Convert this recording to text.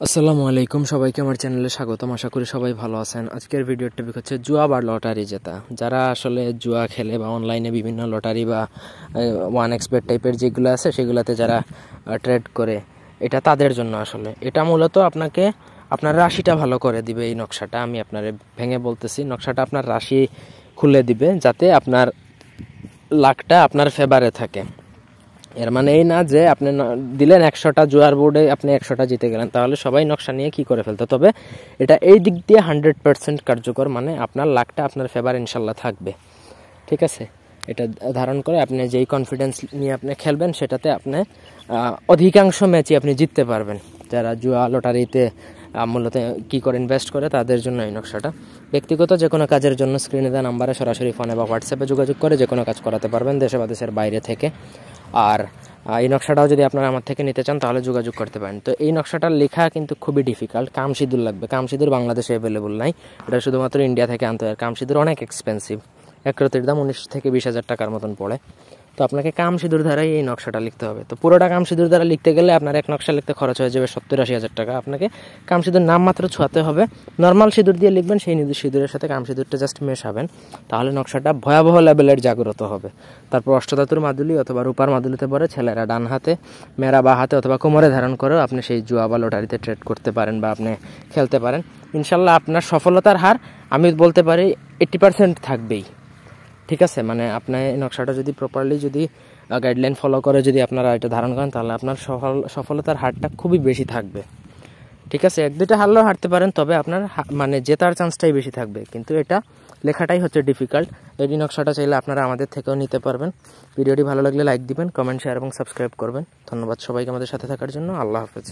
আসসালামু আলাইকুম, সবাইকে আমার চ্যানেলে স্বাগতম। আশা করি সবাই ভালো আছেন। আজকের ভিডিওর টপিক হচ্ছে জুয়া বা লটারি জেতা। যারা আসলে জুয়া খেলে বা অনলাইনে বিভিন্ন লটারি বা ওয়ান এক্সপেট টাইপের যেগুলো আছে সেগুলোতে যারা ট্রেড করে, এটা তাদের জন্য। আসলে এটা মূলত আপনাকে আপনার রাশিটা ভালো করে দিবে। এই নকশাটা আমি আপনার ভেঙে বলতেছি, নকশাটা আপনার রাশি খুলে দিবে যাতে আপনার লাকটা আপনার ফেভারে থাকে। এর মানে এই না যে আপনি দিলেন 100টা জুয়ার বোর্ডে আপনি 100টা জিতে গেলেন, তাহলে সবাই নকশা নিয়ে কি করে ফেলতো। তবে এটা এই দিক দিয়ে 100% কার্যকর, মানে আপনার লাকটা আপনার ফেভার ইনশাল্লাহ থাকবে। ঠিক আছে, এটা ধারণ করে আপনি যেই কনফিডেন্স নিয়ে আপনি খেলবেন সেটাতে আপনি অধিকাংশ ম্যাচই আপনি জিততে পারবেন। যারা জুয়া লটারিতে মূলত কী করে ইনভেস্ট করে তাদের জন্য এই নকশাটা। ব্যক্তিগত যে কোনো কাজের জন্য স্ক্রিনে দেওয়া নাম্বারে সরাসরি ফোনে বা হোয়াটসঅ্যাপে যোগাযোগ করে যে কোনো কাজ করাতে পারবেন, দেশে বা দেশের বাইরে থেকে। আর এই নকশাটাও যদি আপনারা আমার থেকে নিতে চান তাহলে যোগাযোগ করতে পারেন। তো এই নকশাটার লেখা কিন্তু খুবই ডিফিকাল্ট, কামসিঁদুর লাগবে। কামসিঁদুর বাংলাদেশে অ্যাভেলেবল নাই, এটা শুধুমাত্র ইন্ডিয়া থেকে আনতে হয়। কামসিঁদুর অনেক এক্সপেন্সিভ, এক রতির দাম 19 থেকে 20 হাজার টাকার মতন পড়ে। তো আপনাকে কামসিঁদুর দ্বারাই এই নকশাটা লিখতে হবে। তো পুরোটা কামসিঁদুর দ্বারা লিখতে গেলে আপনার এক নকশা লিখতে খরচ হয়ে যাবে 70-80 হাজার টাকা। আপনাকে কামসিঁদুর নাম মাত্র ছোঁয়াতে হবে, নর্মাল সিঁদুর দিয়ে লিখবেন, সেই সিঁদুরের সাথে কামসিঁদুরটা জাস্ট মেশাবেন, তাহলে নকশাটা ভয়াবহ লেভেলের জাগ্রত হবে। তারপর অষ্টধাতুর মাদুলি অথবা রূপার মাদুলিতে পরে ছেলেরা ডান হাতে, মেয়েরা বা হাতে অথবা কোমরে ধারণ করেও আপনি সেই জুয়া বা লটারিতে ট্রেড করতে পারেন বা আপনি খেলতে পারেন। ইনশাল্লাহ আপনার সফলতার হার আমি বলতে পারি 80% থাকবেই। ঠিক আছে, মানে আপনার এই নকশাটা যদি প্রপারলি যদি গাইডলাইন ফলো করে যদি আপনারা এটা ধারণ করেন তাহলে আপনার সফলতার হারটা খুবই বেশি থাকবে। ঠিক আছে, 1-2টা হারলেও হারতে পারেন, তবে আপনার মানে জেতার চান্সটাই বেশি থাকবে। কিন্তু এটা লেখাটাই হচ্ছে ডিফিকাল্ট। এই নকশাটা চাইলে আপনারা আমাদের থেকেও নিতে পারবেন। ভিডিওটি ভালো লাগলে লাইক দিবেন, কমেন্ট, শেয়ার এবং সাবস্ক্রাইব করবেন। ধন্যবাদ সবাইকে আমাদের সাথে থাকার জন্য। আল্লাহ হাফেজ।